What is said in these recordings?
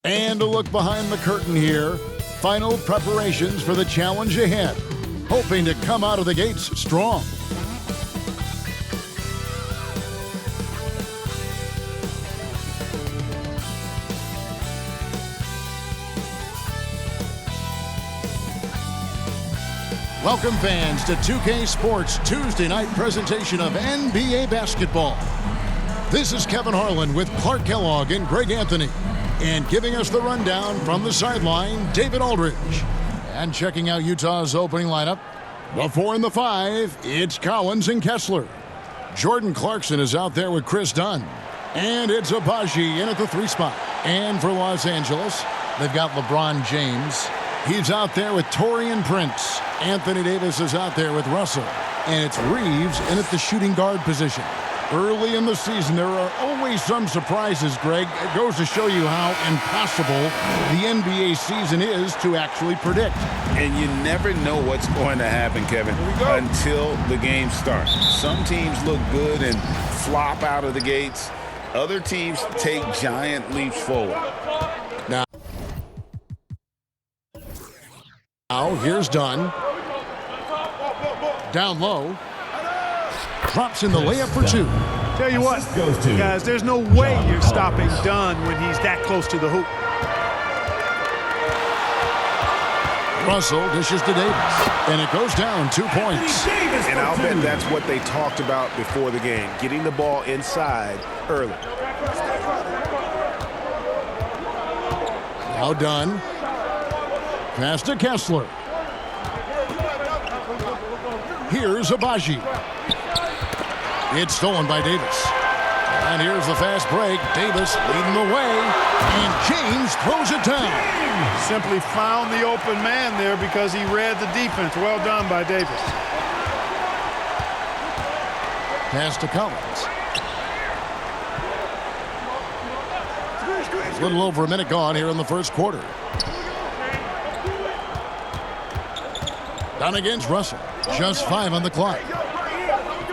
And a look behind the curtain here. Final preparations for the challenge ahead. Hoping to come out of the gates strong. Welcome fans to 2K Sports Tuesday night presentation of NBA basketball. This is Kevin Harlan with Clark Kellogg and Greg Anthony. And giving us the rundown from the sideline, David Aldridge. And checking out Utah's opening lineup, the 4 and the 5, it's Collins and Kessler. Jordan Clarkson is out there with Chris Dunn. And it's Abaji in at the 3 spot. And for Los Angeles, they've got LeBron James. He's out there with Taurean Prince. Anthony Davis is out there with Russell. And it's Reeves in at the shooting guard position. Early in the season, there are always some surprises, Greg. It goes to show you how impossible the NBA season is to actually predict. And you never know what's going to happen, Kevin, until the game starts. Some teams look good and flop out of the gates. Other teams take giant leaps forward. Now here's Dunn. Down low. Drops in the layup for 2. Tell you what, guys, there's no way you're stopping Dunn when he's that close to the hoop. Russell dishes to Davis, and it goes down 2 points. And I'll bet that's what they talked about before the game, getting the ball inside early. Now Dunn. Pass to Kessler. Here's Abaji. It's stolen by Davis. And here's the fast break. Davis leading the way. And James throws it down. Simply found the open man there because he read the defense. Well done by Davis. Pass to Collins. A little over a minute gone here in the first quarter. Down against Russell. Just 5 on the clock.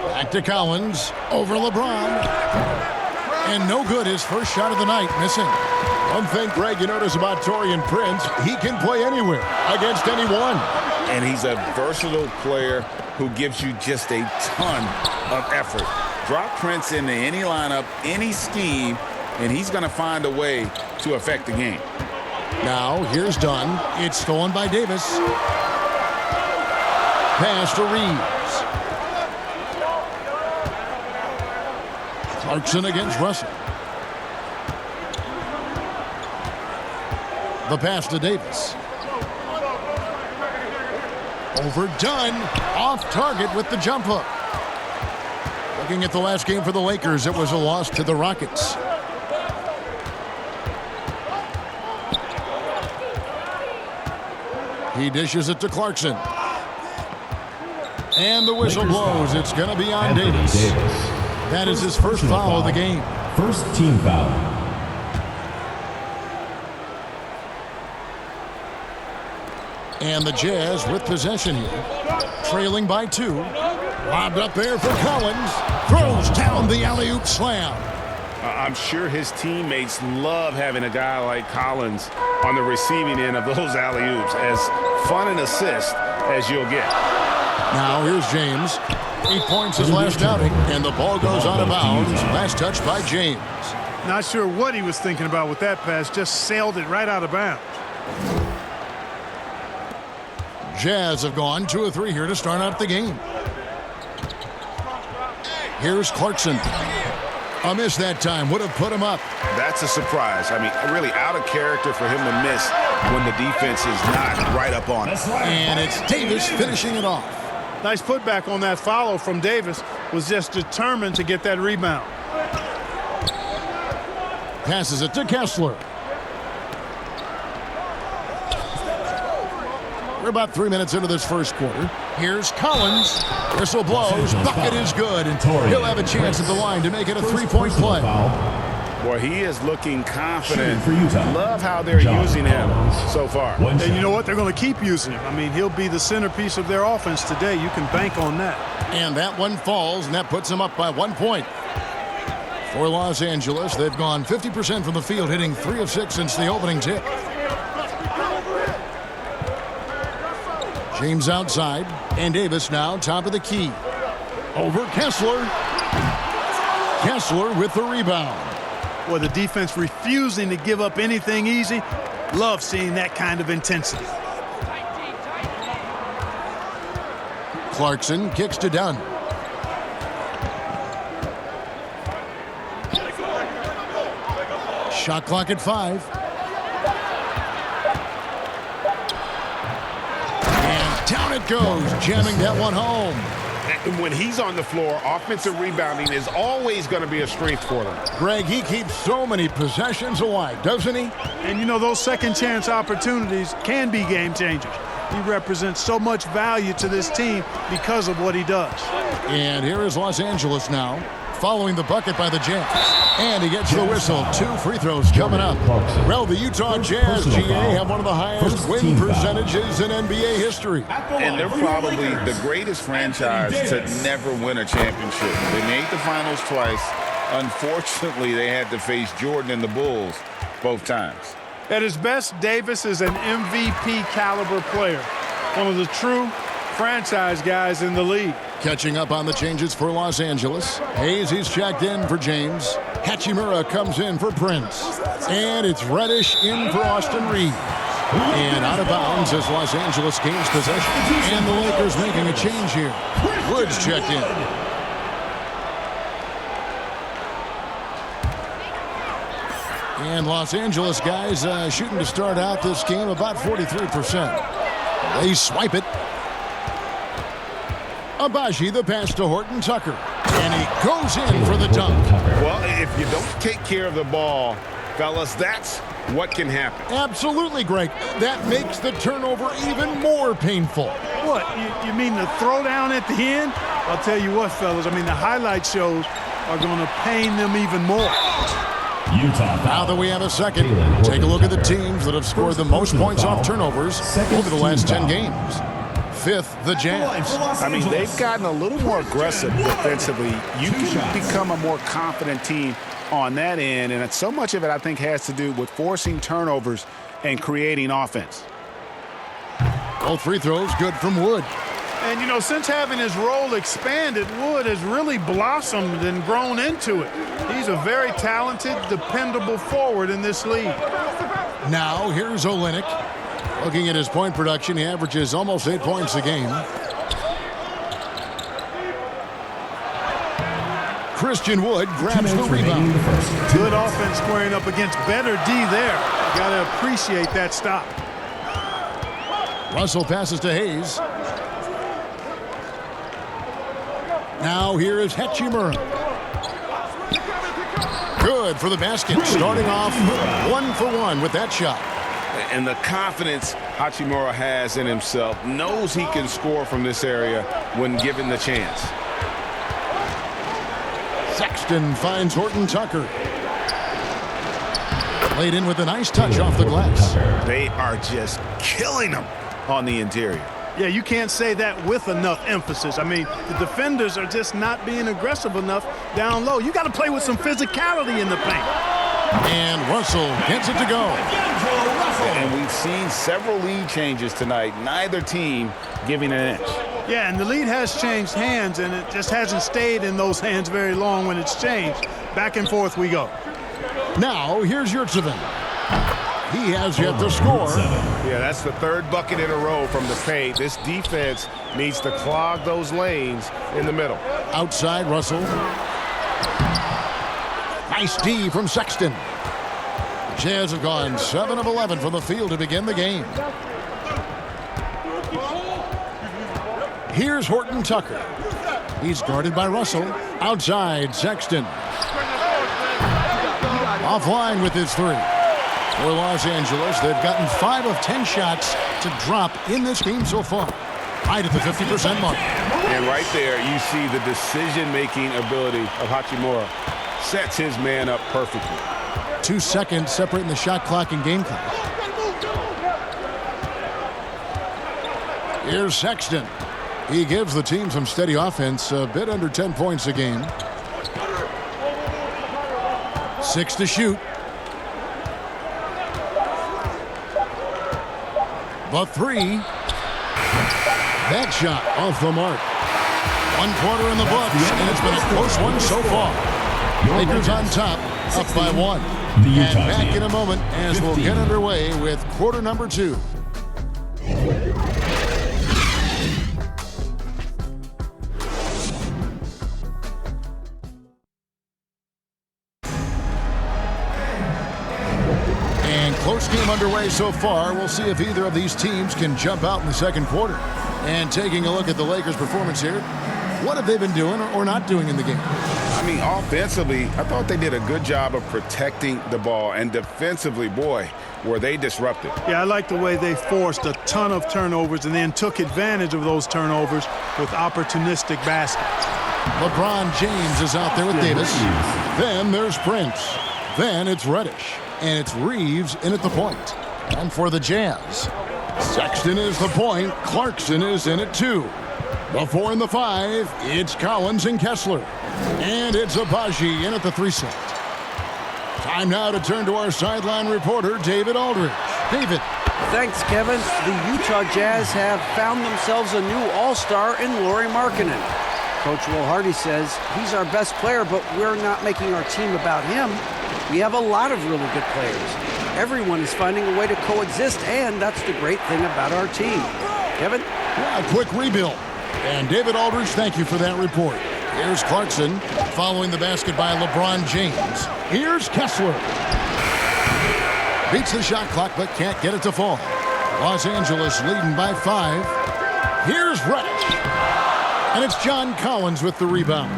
Back to Collins. Over LeBron. And no good. His first shot of the night missing. One thing, Greg, you notice about Taurean Prince, he can play anywhere against anyone. And he's a versatile player who gives you just a ton of effort. Drop Prince into any lineup, any scheme, and he's going to find a way to affect the game. Now, here's Dunn. It's stolen by Davis. Pass to Reeves. Clarkson against Russell. The pass to Davis. Over Dunn. Off target with the jump hook. Looking at the last game for the Lakers, it was a loss to the Rockets. He dishes it to Clarkson. And the whistle blows. It's going to be on Davis. That is his first foul of the game. First team foul. And the Jazz with possession here. Trailing by 2. Lobbed up there for Collins. Throws down the alley-oop slam. I'm sure his teammates love having a guy like Collins on the receiving end of those alley-oops. As fun an assist as you'll get. Now here's James. 8 points his last outing, and the ball goes out of bounds. Last touch by James. Not sure what he was thinking about with that pass. Just sailed it right out of bounds. Jazz have gone 2 of 3 here to start out the game. Here's Clarkson. A miss that time would have put him up. That's a surprise. I mean, really out of character for him to miss when the defense is not right up on it. And it's Davis finishing it off. Nice putback on that follow from Davis. Was just determined to get that rebound. Passes it to Kessler. We're about 3 minutes into this first quarter. Here's Collins. Whistle blows. Bucket is good. And he'll have a chance at the line to make it a 3-point play. Boy, he is looking confident. Love how they're using him so far. And you know what? They're going to keep using him. I mean, he'll be the centerpiece of their offense today. You can bank on that. And that one falls, and that puts him up by 1 point. For Los Angeles, they've gone 50% from the field, hitting 3 of 6 since the opening tip. James outside, and Davis now top of the key. Over Kessler. Kessler with the rebound. Well, the defense refusing to give up anything easy. Love seeing that kind of intensity. Clarkson kicks to Dunn. Shot clock at 5. And down it goes, jamming that one home. And when he's on the floor, offensive rebounding is always going to be a strength for them. Greg, he keeps so many possessions alive, doesn't he? And you know, those second chance opportunities can be game changers. He represents so much value to this team because of what he does. And here is Los Angeles now, following the bucket by the Jazz. And he gets the whistle. 2 free throws coming up. Well, the Utah Jazz, GA, have one of the highest win percentages in NBA history. And they're probably the greatest franchise to never win a championship. They made the finals twice. Unfortunately, they had to face Jordan and the Bulls both times. At his best, Davis is an MVP caliber player. One of the true franchise guys in the league. Catching up on the changes for Los Angeles. Hayes, he's checked in for James. Hachimura comes in for Prince. And it's Reddish in for Austin Reeves. And out of bounds as Los Angeles gains possession. And the Lakers making a change here. Woods checked in. And Los Angeles guys shooting to start out this game about 43%. They swipe it. Abaji, the pass to Horton Tucker. And he goes in for the dunk. Well, if you don't take care of the ball, fellas, that's what can happen. Absolutely, Greg. That makes the turnover even more painful. What, you mean the throwdown at the end? I'll tell you what, fellas, I mean, the highlight shows are going to pain them even more. Now that we have a second, take a look at the teams that have scored the most points off turnovers over the last 10 games. 5th, the Jazz. I mean, they've gotten a little more aggressive defensively. You can become a more confident team on that end, and so much of it, I think, has to do with forcing turnovers and creating offense. Both free throws good from Wood. And, you know, since having his role expanded, Wood has really blossomed and grown into it. He's a very talented, dependable forward in this league. Now, here's Olynyk. Looking at his point production, he averages almost 8 points a game. Christian Wood grabs the rebound. Good offense squaring up against better D there. Got to appreciate that stop. Russell passes to Hayes. Now here is Hachimura. Good for the basket. Starting off 1 for 1 with that shot. And the confidence Hachimura has in himself, knows he can score from this area when given the chance. Sexton finds Horton Tucker. Laid in with a nice touch off the glass. They are just killing him on the interior. Yeah, you can't say that with enough emphasis. I mean, the defenders are just not being aggressive enough down low. You got to play with some physicality in the paint. And Russell gets it to go. And we've seen several lead changes tonight. Neither team giving an inch. Yeah, and the lead has changed hands, and it just hasn't stayed in those hands very long when it's changed. Back and forth we go. Now, here's Yurtseven. He has yet to score. Yeah, that's the 3rd bucket in a row from the paint. This defense needs to clog those lanes in the middle. Outside, Russell. Nice D from Sexton. The Jazz have gone 7 of 11 from the field to begin the game. Here's Horton Tucker. He's guarded by Russell. Outside, Sexton. Offline with his 3. For Los Angeles, they've gotten 5 of 10 shots to drop in this game so far. Right at the 50% mark. And right there, you see the decision-making ability of Hachimura. Sets his man up perfectly. 2 seconds separating the shot clock and game clock. Here's Sexton. He gives the team some steady offense, a bit under 10 points a game. 6 to shoot. The 3. That shot off the mark. 1 quarter in the books, and it's been a close one so far. Lakers on top, up by 1. And back in a moment as we'll get underway with quarter number 2. Close game underway so far. We'll see if either of these teams can jump out in the second quarter. And taking a look at the Lakers' performance here, what have they been doing or not doing in the game? I mean, offensively, I thought they did a good job of protecting the ball. And defensively, boy, were they disruptive. Yeah, I like the way they forced a ton of turnovers and then took advantage of those turnovers with opportunistic baskets. LeBron James is out there with Davis. Then there's Prince. Then it's Reddish. And it's Reeves in at the point. And for the Jazz, Sexton is the point. Clarkson is in at 2. The 4 and the 5, it's Collins and Kessler. And it's Abaji in at the 3 slot. Time now to turn to our sideline reporter, David Aldridge. David. Thanks, Kevin. The Utah Jazz have found themselves a new all-star in Lauri Markkanen. Coach Will Hardy says he's our best player, but we're not making our team about him. We have a lot of really good players. Everyone is finding a way to coexist, and that's the great thing about our team. Kevin? Yeah, a quick rebuild. And David Aldridge, thank you for that report. Here's Clarkson following the basket by LeBron James. Here's Kessler. Beats the shot clock, but can't get it to fall. Los Angeles leading by 5. Here's Reddish. And it's John Collins with the rebound.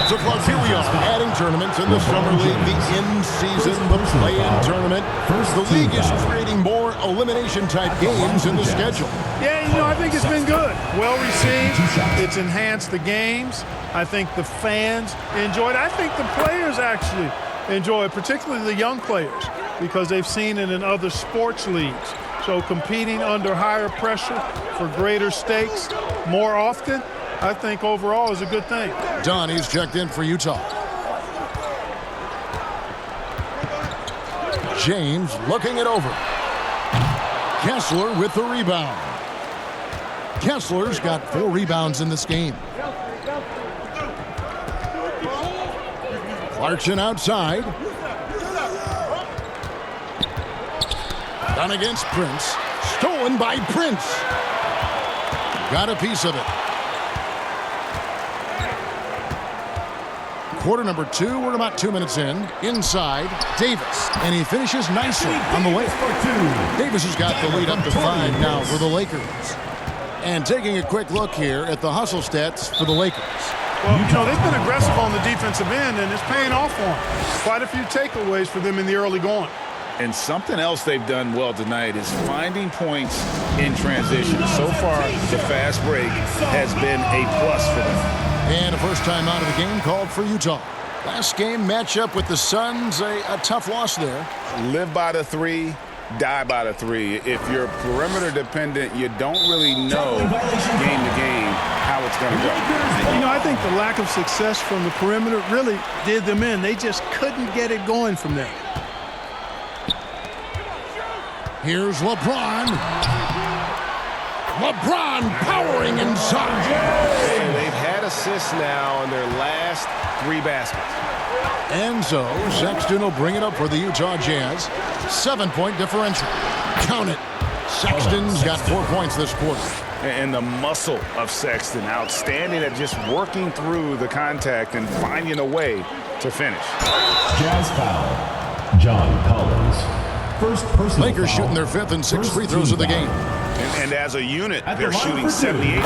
So, Clark, here we are, adding tournaments in the Summer League, the in-season, the play-in tournament. The league is creating more elimination-type games in the schedule. Yeah, I think it's been good. Well received. It's enhanced the games. I think the fans enjoy it. I think the players actually enjoy it, particularly the young players, because they've seen it in other sports leagues. So competing under higher pressure for greater stakes more often, I think overall is a good thing. Donnie's checked in for Utah. James looking it over. Kessler with the rebound. Kessler's got 4 rebounds in this game. Clarkson outside. Done against Prince. Stolen by Prince. Got a piece of it. Quarter number 2, we're about 2 minutes in. Inside, Davis. And he finishes nicely on the layup. Davis has got the lead up to 5 now for the Lakers. And taking a quick look here at the hustle stats for the Lakers. Well, they've been aggressive on the defensive end, and it's paying off for them. Quite a few takeaways for them in the early going. And something else they've done well tonight is finding points in transition. So far, the fast break has been a plus for them. And a first time out of the game called for Utah. Last game matchup with the Suns, a tough loss there. Live by the 3, die by the 3. If you're perimeter dependent, you don't really know game to game how it's going to go. I think the lack of success from the perimeter really did them in. They just couldn't get it going from there. Here's LeBron. LeBron powering inside. They've had assists now on their last 3 baskets. And so Sexton will bring it up for the Utah Jazz. 7-point differential. Count it. Sexton's got 4 points this quarter. And the muscle of Sexton, outstanding at just working through the contact and finding a way to finish. Jazz foul. John Collins. First personal Lakers shooting their 5th and 6th free throws of the game. And as a unit, they're shooting 78%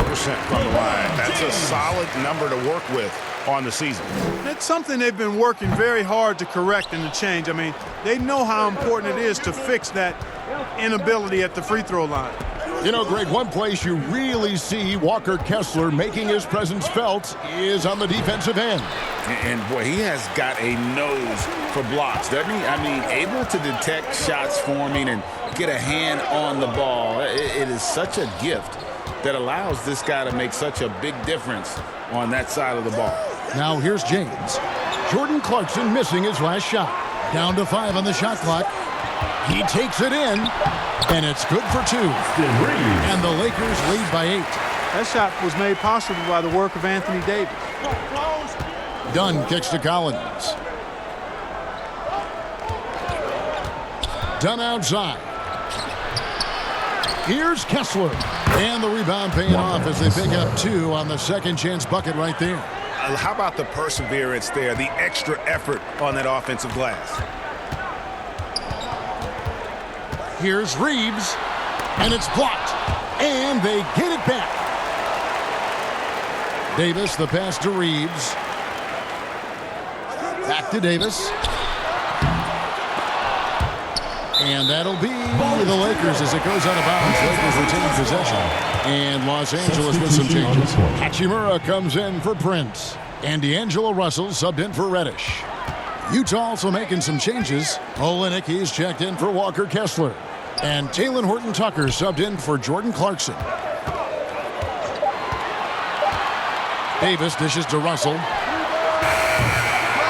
from the line. That's a solid number to work with on the season. It's something they've been working very hard to correct and to change. I mean, they know how important it is to fix that inability at the free throw line. Greg, one place you really see Walker Kessler making his presence felt is on the defensive end. And boy, he has got a nose for blocks, doesn't he? I mean, able to detect shots forming and get a hand on the ball. It is such a gift that allows this guy to make such a big difference on that side of the ball. Now here's James. Jordan Clarkson missing his last shot. Down to 5 on the shot clock. He takes it in, and it's good for 2. And the Lakers lead by 8. That shot was made possible by the work of Anthony Davis. Dunn kicks to Collins. Dunn outside. Here's Kessler. And the rebound paying off as they pick up 2 on the second chance bucket right there. How about the perseverance there, the extra effort on that offensive glass? Here's Reeves, and it's blocked, and they get it back. Davis, the pass to Reeves. Back to Davis. And that'll be the Lakers as it goes out of bounds. Lakers retain possession. And Los Angeles with some changes. Hachimura comes in for Prince. And D'Angelo Russell subbed in for Reddish. Utah also making some changes. Olynyk, he's checked in for Walker Kessler. And Talen Horton-Tucker subbed in for Jordan Clarkson. Davis dishes to Russell.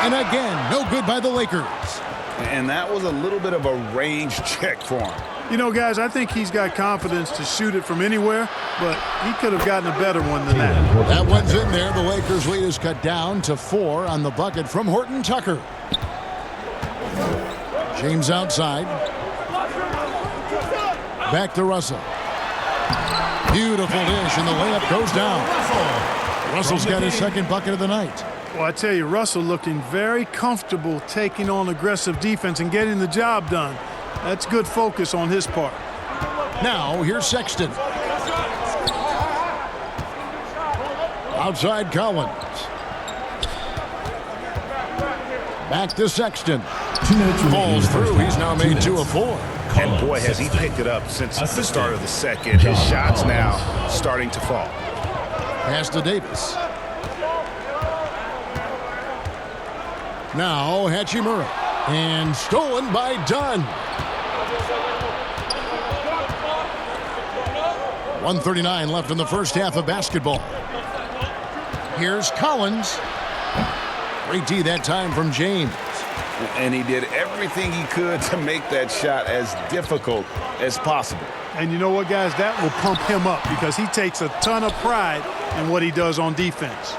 And again, no good by the Lakers. And that was a little bit of a range check for him. You know, guys, I think he's got confidence to shoot it from anywhere, but he could have gotten a better one than that. That one's in there. The Lakers' lead is cut down to 4 on the bucket from Horton-Tucker. James outside. Back to Russell. Beautiful dish, and the layup goes down. Russell's got his second bucket of the night. Well, I tell you, Russell looking very comfortable taking on aggressive defense and getting the job done. That's good focus on his part. Now, here's Sexton. Outside Collins. Back to Sexton. Falls through. He's now made 2 of 4. And boy, has he picked it up since the start of the second. His shots now starting to fall. Pass to Davis. Now Hachimura. And stolen by Dunn. 1:39 left in the first half of basketball. Here's Collins. Great D that time from James. And he did everything he could to make that shot as difficult as possible. And you know what, guys? That will pump him up because he takes a ton of pride in what he does on defense.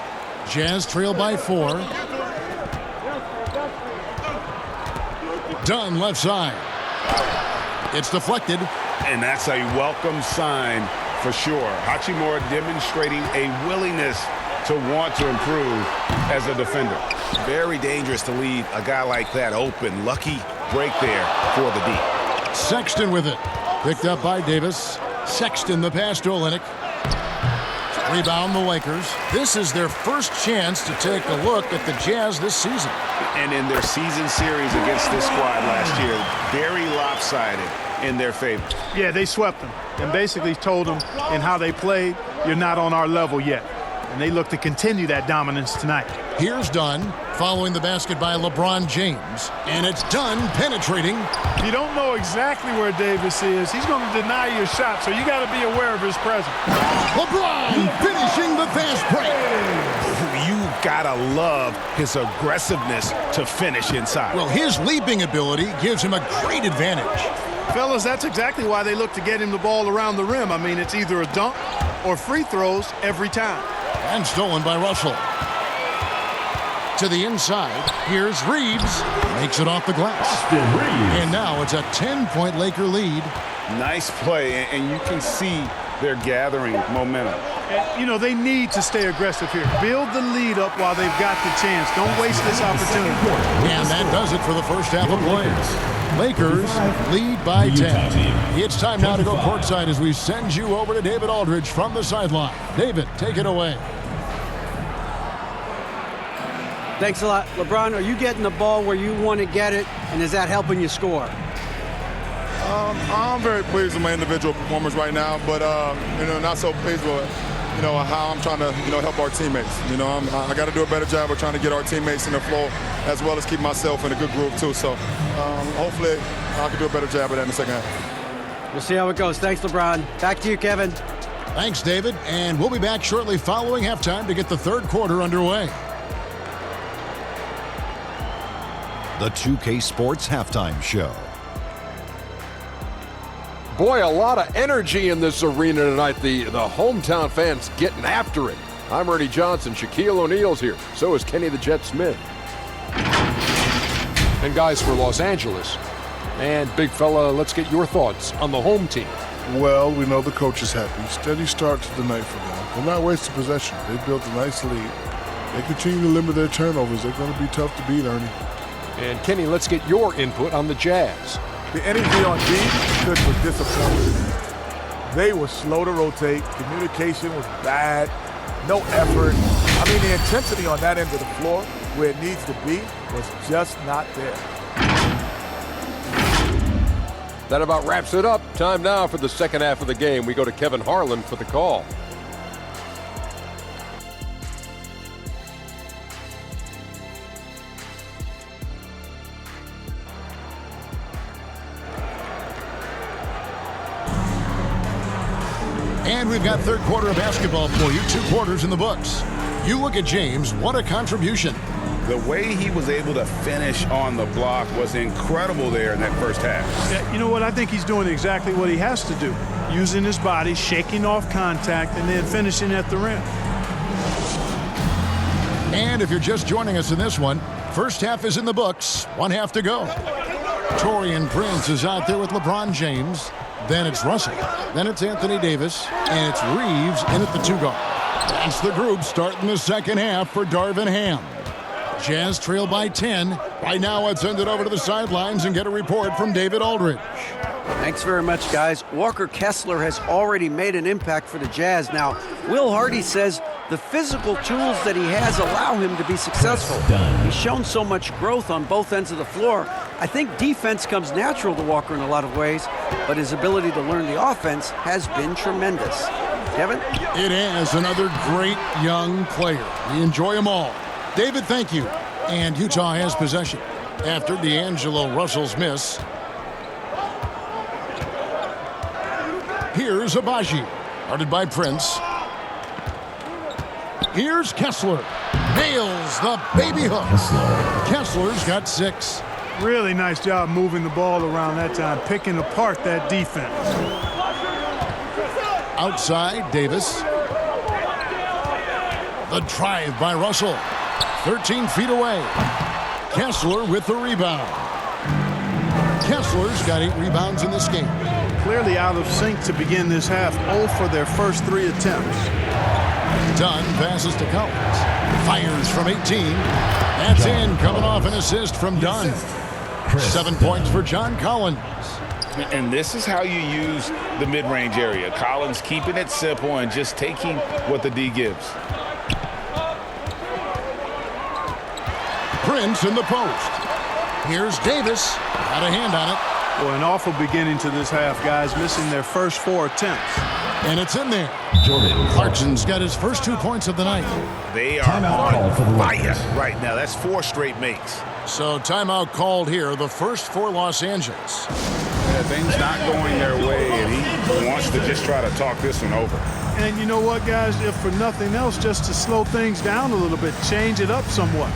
Jazz trail by 4. Dunn left side. It's deflected. And that's a welcome sign for sure. Hachimura demonstrating a willingness to want to improve as a defender. Very dangerous to leave a guy like that open. Lucky break there for the D. Sexton with it. Picked up by Davis. Sexton the pass to Olynyk. Rebound the Lakers. This is their first chance to take a look at the Jazz this season. And in their season series against this squad last year, very lopsided in their favor. Yeah, they swept them and basically told them in how they played, you're not on our level yet. And they look to continue that dominance tonight. Here's Dunn following the basket by LeBron James. And it's Dunn penetrating. You don't know exactly where Davis is. He's going to deny your shot, so you got to be aware of his presence. LeBron finishing the fast break. You gotta love his aggressiveness to finish inside. Well, his leaping ability gives him a great advantage. Fellas, that's exactly why they look to get him the ball around the rim. I mean, it's either a dunk or free throws every time. And stolen by Russell. To the inside, here's Reeves. Makes it off the glass. And now it's a 10-point Laker lead. Nice play, and you can see they're gathering momentum. And, you know, they need to stay aggressive here. Build the lead up while they've got the chance. Don't waste this opportunity. And that does it for the first half of play. Lakers lead by 10. It's time now to go courtside as we send you over to David Aldridge from the sideline. David, take it away. Thanks a lot. LeBron, are you getting the ball where you want to get it, and is that helping you score? I'm very pleased with my individual performance right now, but not so pleased with how I'm trying to help our teammates. I got to do a better job of trying to get our teammates in the flow as well as keep myself in a good groove too. So hopefully I can do a better job of that in the second half. We'll see how it goes. Thanks, LeBron. Back to you, Kevin. Thanks, David, and we'll be back shortly following halftime to get the third quarter underway. the 2K Sports Halftime Show. Boy, a lot of energy in this arena tonight. The hometown fans getting after it. I'm Ernie Johnson. Shaquille O'Neal's here. So is Kenny the Jet Smith. And guys, for Los Angeles. And big fella, let's get your thoughts on the home team. Well, we know the coach is happy. Steady start to the night for them. They're not wasting possession. They built a nice lead. They continue to limit their turnovers. They're going to be tough to beat, Ernie. And Kenny, let's get your input on the Jazz. The energy on D stood for disappointment. They were slow to rotate. Communication was bad. No effort. I mean, the intensity on that end of the floor, where it needs to be, was just not there. That about wraps it up. Time now for the second half of the game. We go to Kevin Harlan for the call. And we've got third quarter of basketball for you. 2 quarters in the books. You look at James, what a contribution. The way he was able to finish on the block was incredible there in that first half. Yeah, you know what? I think he's doing exactly what he has to do. Using his body, shaking off contact, and then finishing at the rim. And if you're just joining us in this one, first half is in the books. 1 half to go. Taurean Prince is out there with LeBron James. Then it's Russell. Then it's Anthony Davis. And it's Reeves in at the 2 guard. That's the group starting the second half for Darvin Ham. Jazz trail by 10. Right now, let's send it over to the sidelines and get a report from David Aldridge. Thanks very much, guys. Walker Kessler has already made an impact for the Jazz. Now, Will Hardy says the physical tools that he has allow him to be successful. He's shown so much growth on both ends of the floor. I think defense comes natural to Walker in a lot of ways, but his ability to learn the offense has been tremendous. Kevin? It is another great young player. We enjoy them all. David, thank you. And Utah has possession after D'Angelo Russell's miss. Here's Abaji, guarded by Prince. Here's Kessler. Nails the baby hook. Kessler's got 6. Really nice job moving the ball around that time, picking apart that defense. Outside, Davis. The drive by Russell. 13 feet away. Kessler with the rebound. Kessler's got 8 rebounds in this game. Clearly out of sync to begin this half. 0 for their first 3 attempts. Dunn passes to Collins. Fires from 18. That's in, coming off an assist from Dunn. 7 points for John Collins. And this is how you use the mid-range area. Collins keeping it simple and just taking what the D gives. Prince in the post. Here's Davis. Got a hand on it. Well, an awful beginning to this half, guys, missing their first 4 attempts. And it's in there. Clarkson's got his first 2 points of the night. They are on fire right now. That's 4 straight makes. So timeout called here, the first for Los Angeles. Yeah, things not going their way, and he wants to just try to talk this one over. And you know what, guys? If for nothing else, just to slow things down a little bit, change it up somewhat.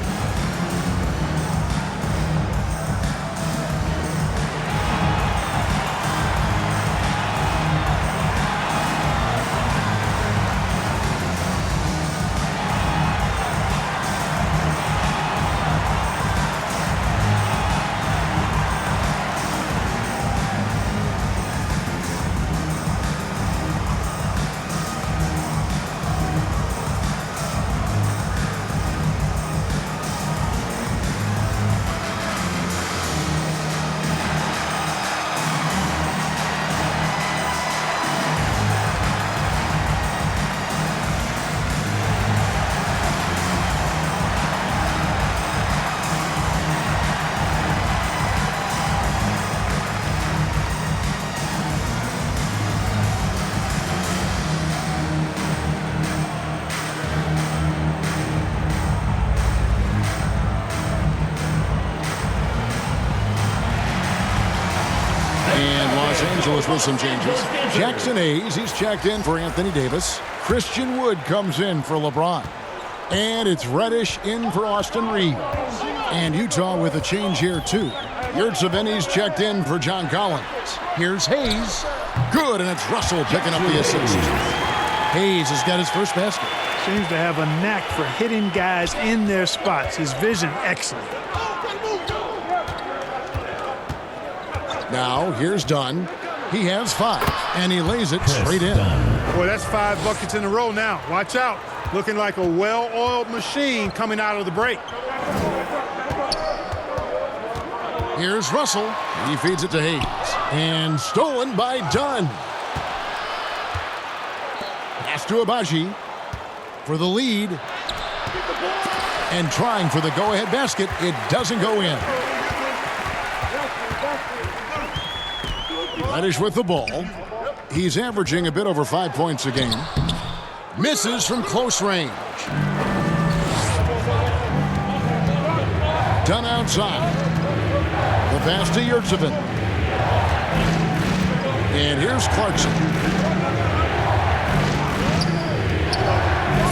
With some changes. Jackson Hayes, he's checked in for Anthony Davis. Christian Wood comes in for LeBron. And it's Reddish in for Austin Reeves. And Utah with a change here, too. Yurtseven's checked in for John Collins. Here's Hayes. Good, and it's Russell picking up the assist. Hayes has got his first basket. Seems to have a knack for hitting guys in their spots. His vision, excellent. Now, here's Dunn. He has 5, and he lays it straight in. Boy, that's 5 buckets in a row now. Watch out. Looking like a well-oiled machine coming out of the break. Here's Russell. He feeds it to Hayes. And stolen by Dunn. Pass to Abaji for the lead. And trying for the go-ahead basket. It doesn't go in. Reddish with the ball. He's averaging a bit over 5 points a game. Misses from close range. Dunn outside. The pass to Yurtseven. And here's Clarkson.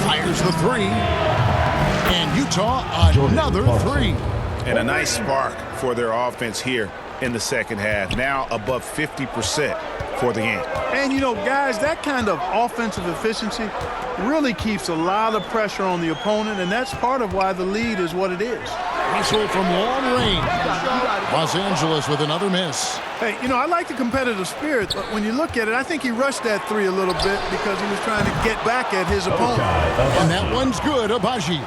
Fires the 3. And Utah another 3. And a nice spark for their offense here in the second half. Now above 50% for the game. And, you know, guys, that kind of offensive efficiency really keeps a lot of pressure on the opponent, and that's part of why the lead is what it is. Russell from long range. Los Angeles with another miss. Hey, you know, I like the competitive spirit, but when you look at it, I think he rushed that 3 a little bit because he was trying to get back at his opponent. And that one's good, Abaji.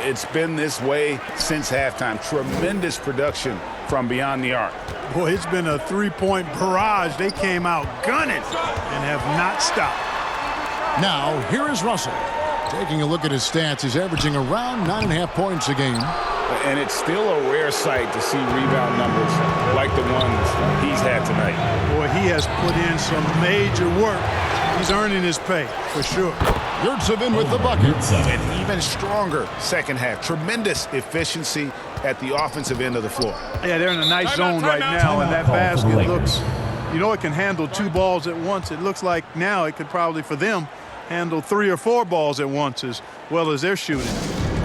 It's been this way since halftime. Tremendous production from beyond the arc. Boy, it's been a 3-point barrage. They came out gunning and have not stopped. Now, here is Russell. Taking a look at his stats, he's averaging around 9.5 points a game. And it's still a rare sight to see rebound numbers like the ones he's had tonight. Boy, he has put in some major work. He's earning his pay, for sure. Yurtseven with the bucket. An even stronger second half. Tremendous efficiency at the offensive end of the floor. Yeah, they're in a nice zone right now, and that basket looks, you know, it can handle 2 balls at once. It looks like now it could probably, for them, handle 3 or 4 balls at once as well as they're shooting.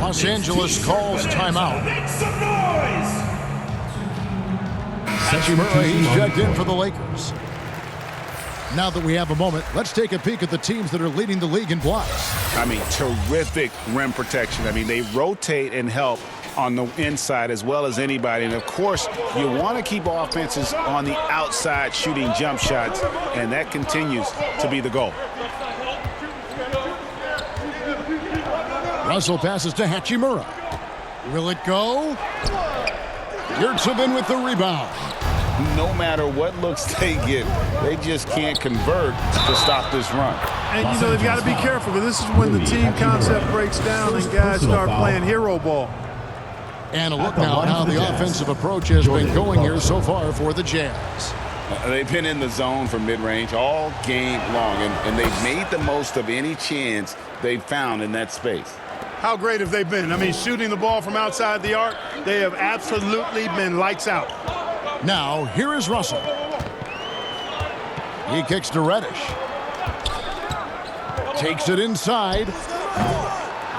Los Angeles calls timeout. Hachimura, he's checked in for the Lakers. Now that we have a moment, let's take a peek at the teams that are leading the league in blocks. I mean, terrific rim protection. I mean, they rotate and help on the inside as well as anybody. And, of course, you want to keep offenses on the outside shooting jump shots, and that continues to be the goal. Russell passes to Hachimura. Will it go? Yurtseven with the rebound. No matter what looks they get, they just can't convert to stop this run. And, you know, they've got to be careful, because this is when the team concept breaks down and guys start playing hero ball. And a look now at how the offensive approach has been going here so far for the Jazz. They've been in the zone for mid-range all game long, and they've made the most of any chance they've found in that space. How great have they been? I mean, shooting the ball from outside the arc, they have absolutely been lights out. Now, here is Russell. He kicks to Reddish. Takes it inside.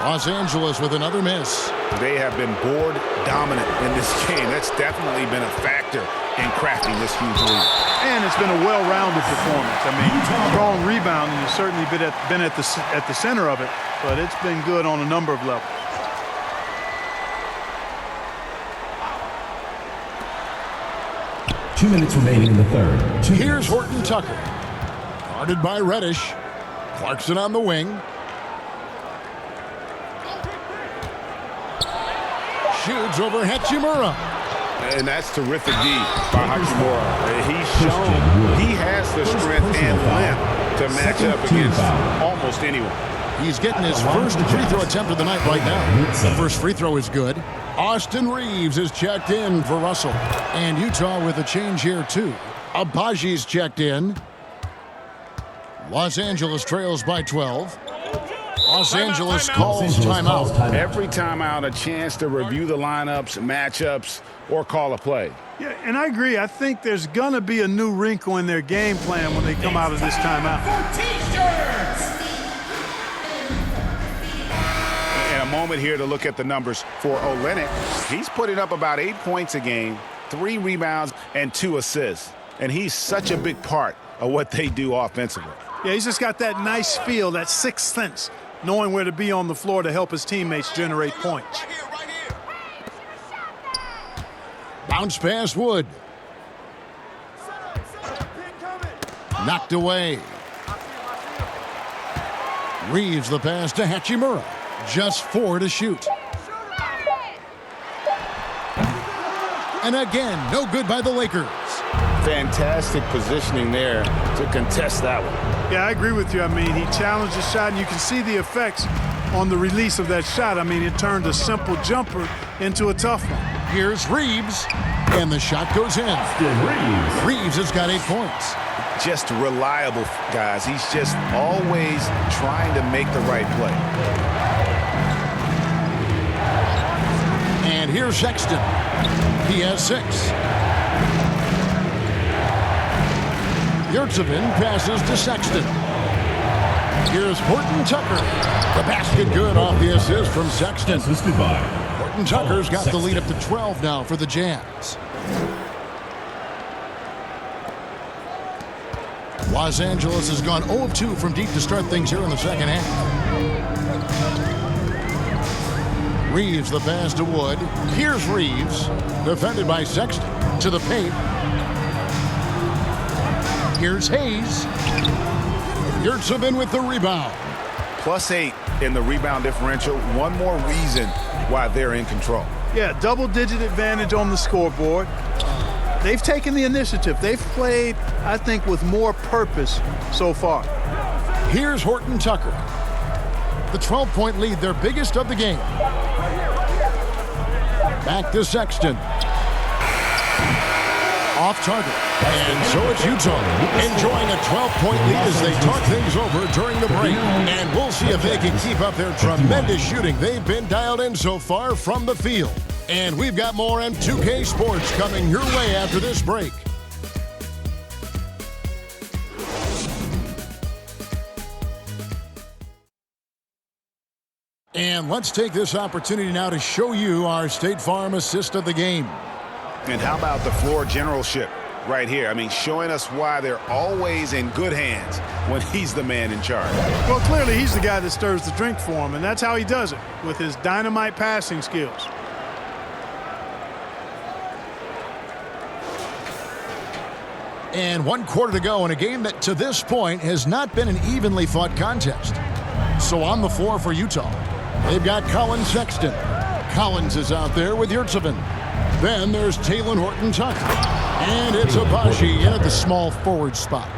Los Angeles with another miss. They have been board dominant in this game. That's definitely been a factor in crafting this huge lead. And it's been a well-rounded performance. I mean, strong rebounding has certainly been at the center of it, but it's been good on a number of levels. Two minutes remaining in the third. Here's Horton Tucker. Guarded by Reddish. Clarkson on the wing. Shoots over Hachimura. And that's terrific D by Hachimura. He's shown he has the strength and length to match up against almost anyone. He's getting his first free throw attempt of the night right now. The first free throw is good. Austin Reeves is checked in for Russell. And Utah with a change here, too. Abaji's checked in. Los Angeles trails by 12. Los Angeles calls timeout. Every timeout, a chance to review the lineups, matchups, or call a play. Yeah, and I agree. I think there's going to be a new wrinkle in their game plan when they come out of this timeout. And a moment here to look at the numbers for Olynyk. He's putting up about 8 points a game, 3 rebounds, and 2 assists. And he's such a big part of what they do offensively. Yeah, he's just got that nice feel, that sixth sense, knowing where to be on the floor to help his teammates generate points. Bounce pass Wood. Knocked away. Reeves the pass to Hachimura. Just 4 to shoot. And again, no good by the Lakers. Fantastic positioning there to contest that one. Yeah, I agree with you. I mean, he challenged the shot, and you can see the effects on the release of that shot. I mean, it turned a simple jumper into a tough one. Here's Reeves, and the shot goes in. Reeves has got 8 points. Just reliable, guys. He's just always trying to make the right play. And here's Sexton. He has 6. Yurtsevin passes to Sexton. Here's Horton Tucker. The basket good off the assist from Sexton. Horton Tucker's got the lead up to 12 now for the Jazz. Los Angeles has gone 0 of 2 from deep to start things here in the second half. Reeves the pass to Wood. Here's Reeves, defended by Sexton, to the paint. Here's Hayes. Yurtsevin with the rebound. +8 in the rebound differential. One more reason why they're in control. Yeah, double-digit advantage on the scoreboard. They've taken the initiative. They've played, I think, with more purpose so far. Here's Horton Tucker. The 12-point lead, their biggest of the game. Back to Sexton. Off target. And so it's Utah enjoying a 12-point lead as they talk things over during the break. And we'll see if they can keep up their tremendous shooting they've been dialed in so far from the field. And we've got more on 2K Sports coming your way after this break. And let's take this opportunity now to show you our State Farm assist of the game. And how about the floor generalship right here? I mean, showing us why they're always in good hands when he's the man in charge. Well, clearly he's the guy that stirs the drink for him, and that's how he does it, with his dynamite passing skills. And 1 quarter to go in a game that to this point has not been an evenly fought contest. So on the floor for Utah, they've got Colin Sexton. Collins is out there with Yurtsevin. Then there's Talen Horton Tucker. And it's Abashi in at the small forward spot.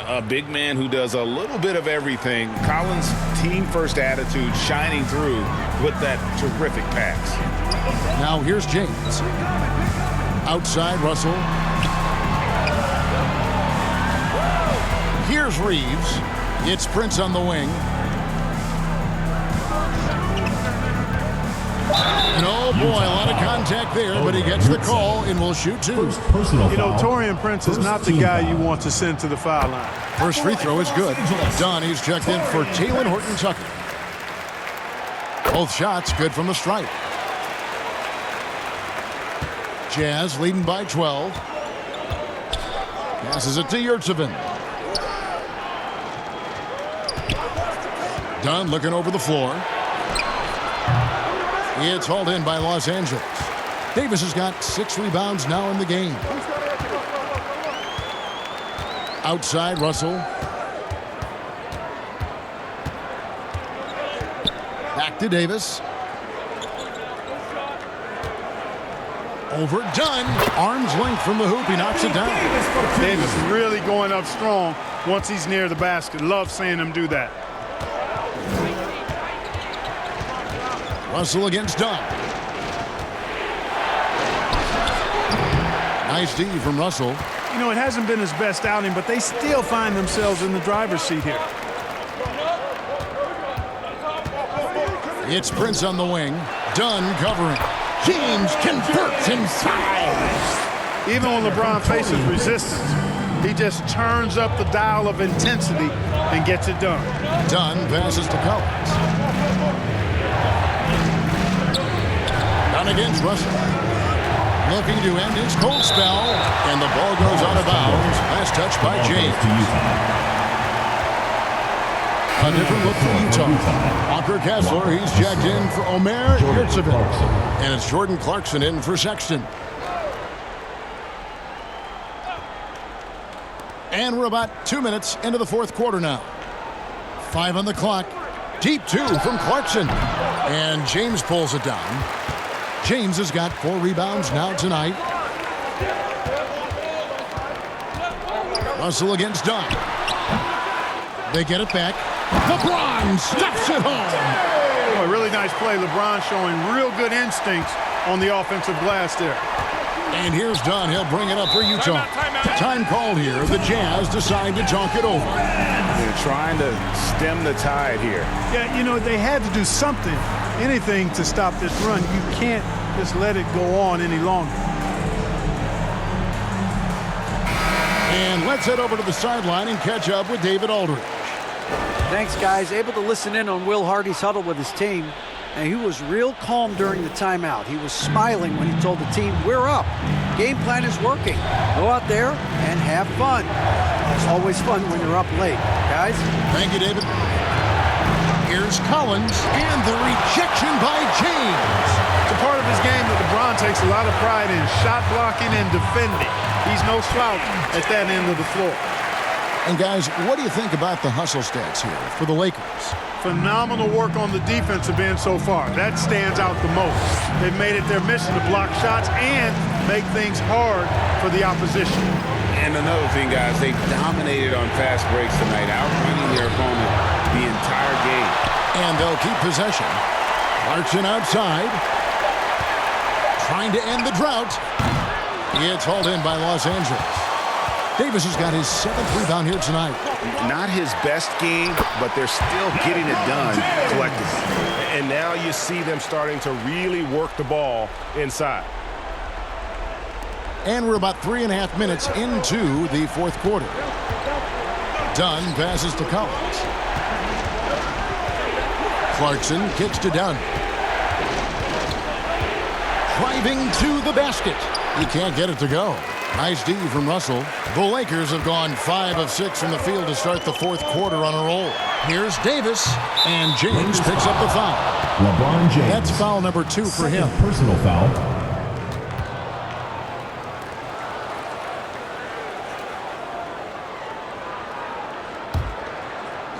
A big man who does a little bit of everything. Collins' team-first attitude shining through with that terrific pass. Now here's James. Outside Russell. Here's Reeves. It's Prince on the wing. And oh boy, a lot of contact there, but he gets the call and will shoot 2. You know, Taurean Prince is not the guy you want to send to the foul line. First free throw is good. Donnie's checked in for Talen Horton Tucker. Both shots good from the stripe. Jazz leading by 12. Passes it to Yurtsevin. Dunn looking over the floor. It's hauled in by Los Angeles. Davis has got 6 rebounds now in the game. Outside Russell. Back to Davis. Over Dunn. Arm's length from the hoop. He knocks it down. Davis really going up strong once he's near the basket. Love seeing him do that. Russell against Dunn. Nice D from Russell. You know, it hasn't been his best outing, but they still find themselves in the driver's seat here. It's Prince on the wing. Dunn covering. James converts inside. Even when LeBron faces resistance, he just turns up the dial of intensity and gets it done. Dunn passes to Collins. Dunn against Russell. Looking to end his cold spell, and the ball goes out of bounds. Last touch by James. A different look for Utah. Walker Kessler, he's checked in for Omer Yurtseven. And it's Jordan Clarkson in for Sexton. And we're about 2 minutes into the fourth quarter now. 5 on the clock. Deep 2 from Clarkson. And James pulls it down. James has got 4 rebounds now tonight. Russell against Dunn. They get it back. LeBron stuffs it home. Oh, a really nice play. LeBron showing real good instincts on the offensive glass there. And here's Dunn. He'll bring it up for Utah. Time called here. The Jazz decide to talk it over. They're trying to stem the tide here. Yeah, you know, they had to do something, anything to stop this run. You can't just let it go on any longer. And let's head over to the sideline and catch up with David Aldridge. Thanks, guys. Able to listen in on Will Hardy's huddle with his team. And he was real calm during the timeout. He was smiling when he told the team, we're up. Game plan is working. Go out there and have fun. It's always fun when you're up late. Guys? Thank you, David. Here's Collins, and the rejection by James. It's a part of his game that LeBron takes a lot of pride in, shot blocking and defending. He's no slouch at that end of the floor. And guys, what do you think about the hustle stats here for the Lakers? Phenomenal work on the defensive end so far. That stands out the most. They've made it their mission to block shots and make things hard for the opposition. And another thing, guys, they dominated on fast breaks tonight, outrunning their opponent the entire game. And they'll keep possession. Clarkson outside. Trying to end the drought. It's hauled in by Los Angeles. Davis has got his 7th rebound here tonight. Not his best game, but they're still getting it done collectively. And now you see them starting to really work the ball inside. And we're about 3.5 minutes into the fourth quarter. Dunn passes to Collins. Clarkson kicks to Dunn. Driving to the basket. He can't get it to go. Nice D from Russell. The Lakers have gone 5 of 6 from the field to start the fourth quarter on a roll. Here's Davis, and James picks up the foul. LeBron James. That's foul number 2 for him. Personal foul.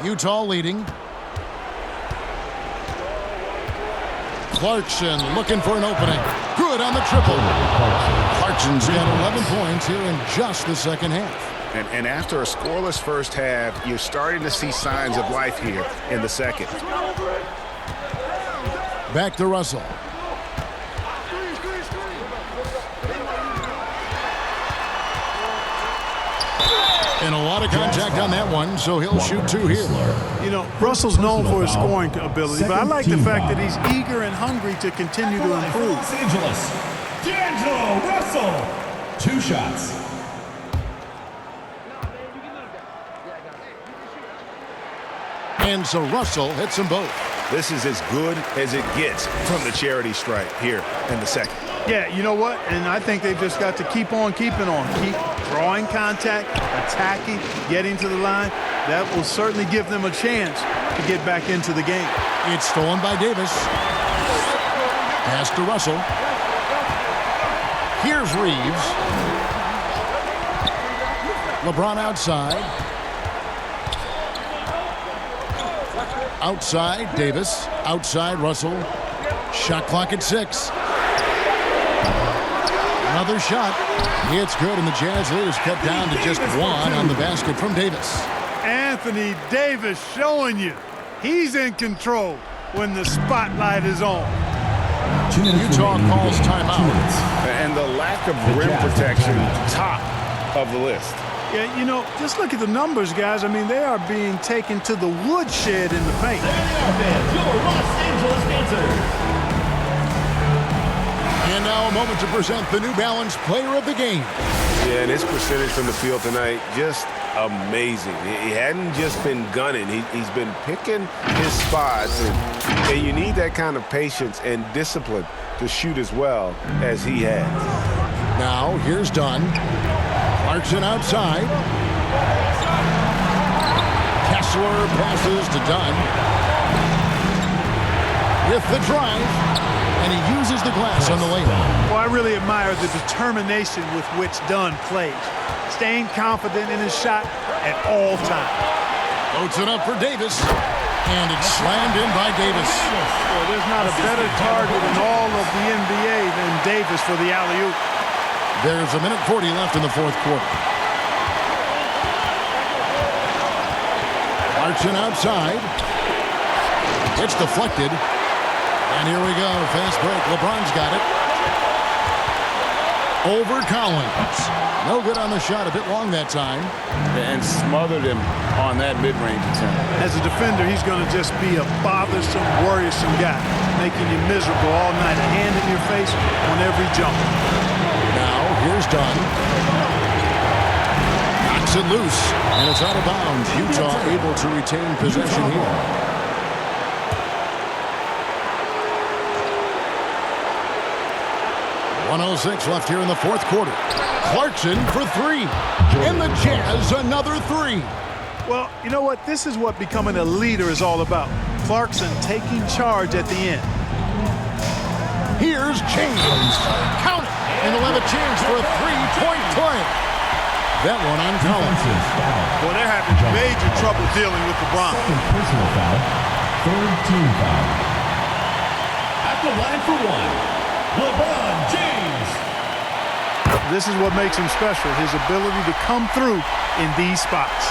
Utah leading. Clarkson looking for an opening. Good on the triple. Clarkson's got 11 points here in just the second half. And after a scoreless first half, you're starting to see signs of life here in the second. Back to Russell. And a lot of contact on that one, so he'll shoot 2 here. You know, Russell's known for his scoring ability, but I like the fact that he's eager and hungry to continue to improve. Los Angeles, D'Angelo Russell. 2 shots. And so Russell hits them both. This is as good as it gets from the charity stripe here in the second. Yeah, you know what? And I think they've just got to keep on keeping on. Keep drawing contact, attacking, getting to the line. That will certainly give them a chance to get back into the game. It's stolen by Davis. Pass to Russell. Here's Reeves. LeBron outside. Outside, Davis. Outside, Russell. Shot clock at 6. Another shot. It's good, and the Jazz lead is cut down to just 1 on the basket from Davis. Anthony Davis showing you he's in control when the spotlight is on. Utah calls timeout. And the lack of rim protection, top of the list. Yeah, you know, just look at the numbers, guys. I mean, they are being taken to the woodshed in the paint. Your Los Angeles Dancers. And now a moment to present the New Balance Player of the Game. Yeah, and his percentage from the field tonight, just amazing. He hadn't just been gunning. He's been picking his spots, and you need that kind of patience and discipline to shoot as well as he has. Now, here's Dunn. Clarkson outside. Kessler passes to Dunn. With the drive, and he uses the glass on the layup. Well, I really admire the determination with which Dunn plays, staying confident in his shot at all times. Loads it up for Davis, and it's slammed in by Davis. Well, there's not a better target in all of the NBA than Davis for the alley-oop. There's 1:40 left in the fourth quarter. Clarkson outside. It's deflected. And here we go. Fast break. LeBron's got it. Over Collins. No good on the shot. A bit long that time. And smothered him on that mid-range attempt. As a defender, he's going to just be a bothersome, worrisome guy, making you miserable all night. A hand in your face on every jump. Now, here's Dunn. Knocks it loose, and it's out of bounds. Utah able to retain possession here. .106 left here in the fourth quarter. Clarkson for three. And the Jazz another three. Well, you know what? This is what becoming a leader is all about. Clarkson taking charge at the end. Here's James. Count it. And they'll have a chance for a three-point play. That one on Collins. Well, they're having major trouble dealing with LeBron. Personal foul. Third team foul. At the line for one, LeBron James. This is what makes him special, his ability to come through in these spots.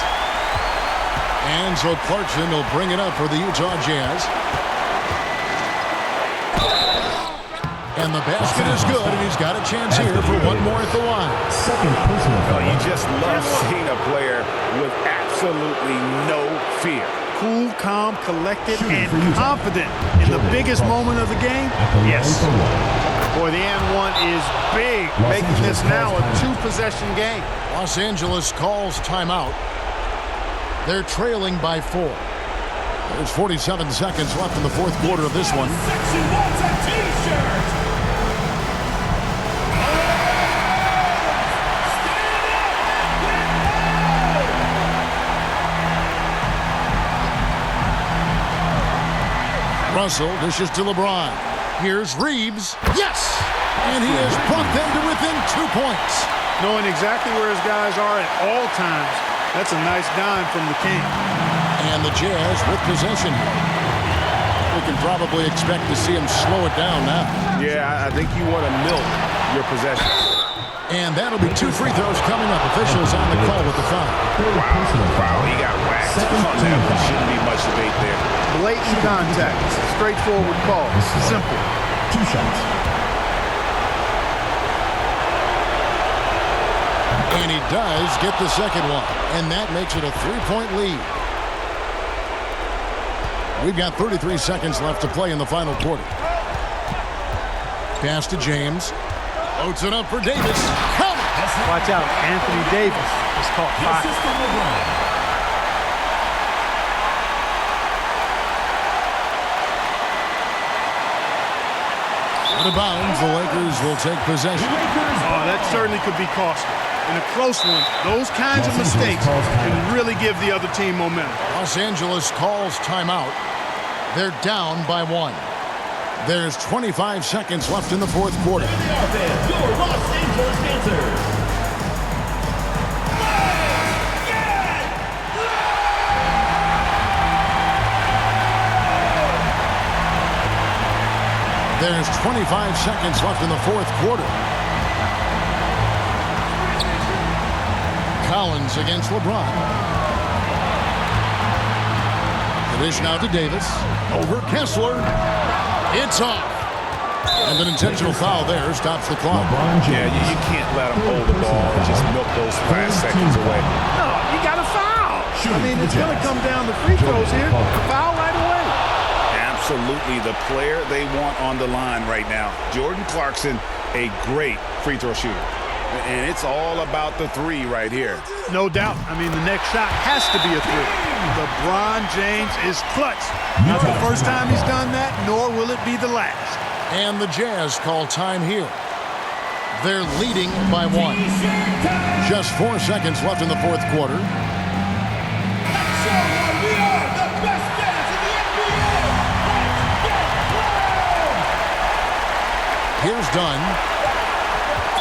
And so Clarkson will bring it up for the Utah Jazz. And the basket is good, and he's got a chance here for one more at the line. Second personal foul. You just love seeing a player with absolutely no fear. Cool, calm, collected, and confident in the biggest moment of the game. Yes. Boy, the and one is big, making this now a two-possession game. Los Angeles calls timeout. They're trailing by 4. There's 47 seconds left in the fourth quarter of this one. Russell dishes to LeBron. Here's Reeves. Yes! And he has brought them to within 2 points. Knowing exactly where his guys are at all times. That's a nice dime from the king. And the Jazz with possession. We can probably expect to see him slow it down now. Yeah, I think you want to milk your possession. And that'll be 2 free throws coming up. Officials on the call with the foul. Wow, he got whacked. There shouldn't be much debate there. Blatant contact. Straightforward call. Simple. 2 shots. And he does get the second one. And that makes it a 3-point lead. We've got 33 seconds left to play in the final quarter. Pass to James. Loads it up for Davis. Count it. Watch out. Anthony Davis is caught five. Out of bounds, the Lakers will take possession. Oh, that certainly could be costly. In a close one, those kinds of mistakes can really give the other team momentum. Los Angeles calls timeout. They're down by 1. There's 25 seconds left in the fourth quarter. Your Los Angeles Dancers. There's 25 seconds left in the fourth quarter. Collins against LeBron. The dish now to Davis. Over Kessler. It's off. And an intentional foul there stops the clock. Yeah, you can't let him hold the ball and just milk those last seconds away. No, you got to foul. I mean, it's going to come down to free throws here. Foul right away. absolutely the player they want on the line right now. Jordan Clarkson, a great free throw shooter. And it's all about the three right here. No doubt. I mean, the next shot has to be a three. LeBron James is clutch. Not the first time he's done that, nor will it be the last. And the Jazz call time here. They're leading by 1. Just 4 seconds left in the fourth quarter. Here's Dunn.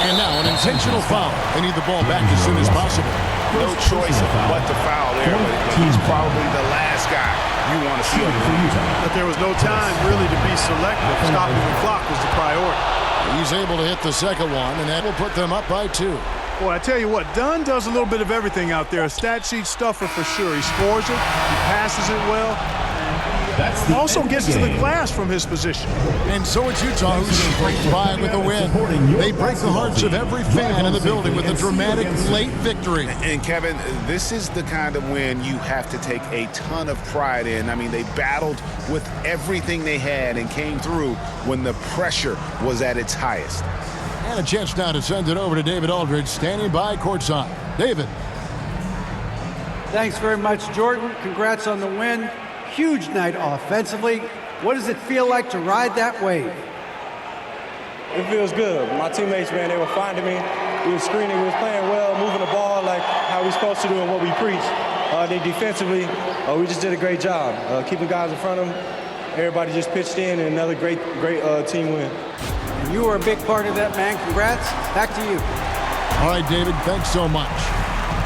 And now an intentional foul. They need the ball back as soon as possible. No choice but to foul there, but he's probably the last guy you want to see on the field. But there was no time really to be selective. Stopping the clock was the priority. He's able to hit the second one, and that will put them up by 2. Boy, I tell you what, Dunn does a little bit of everything out there. A stat sheet stuffer for sure. He scores it, he passes it well, and also gets to the glass from his position. And so it's Utah who scrapes by with a win. They break the hearts of every fan in the building with a dramatic late victory. And Kevin, this is the kind of win you have to take a ton of pride in. I mean, they battled with everything they had and came through when the pressure was at its highest. And a chance now to send it over to David Aldridge, standing by courtside. David. Thanks very much, Jordan. Congrats on the win. Huge night offensively. What does it feel like to ride that wave? It feels good. My teammates, man, they were finding me. We were screening, we was playing well, moving the ball like how we're supposed to do and what we preach. Then defensively, we just did a great job. Keeping guys in front of them. Everybody just pitched in, and another great team win. You were a big part of that, man. Congrats. Back to you. All right, David, thanks so much.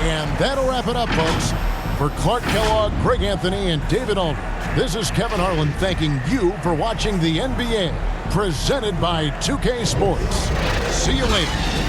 And that'll wrap it up, folks. For Clark Kellogg, Greg Anthony, and David Aldridge, this is Kevin Harlan thanking you for watching the NBA, presented by 2K Sports. See you later.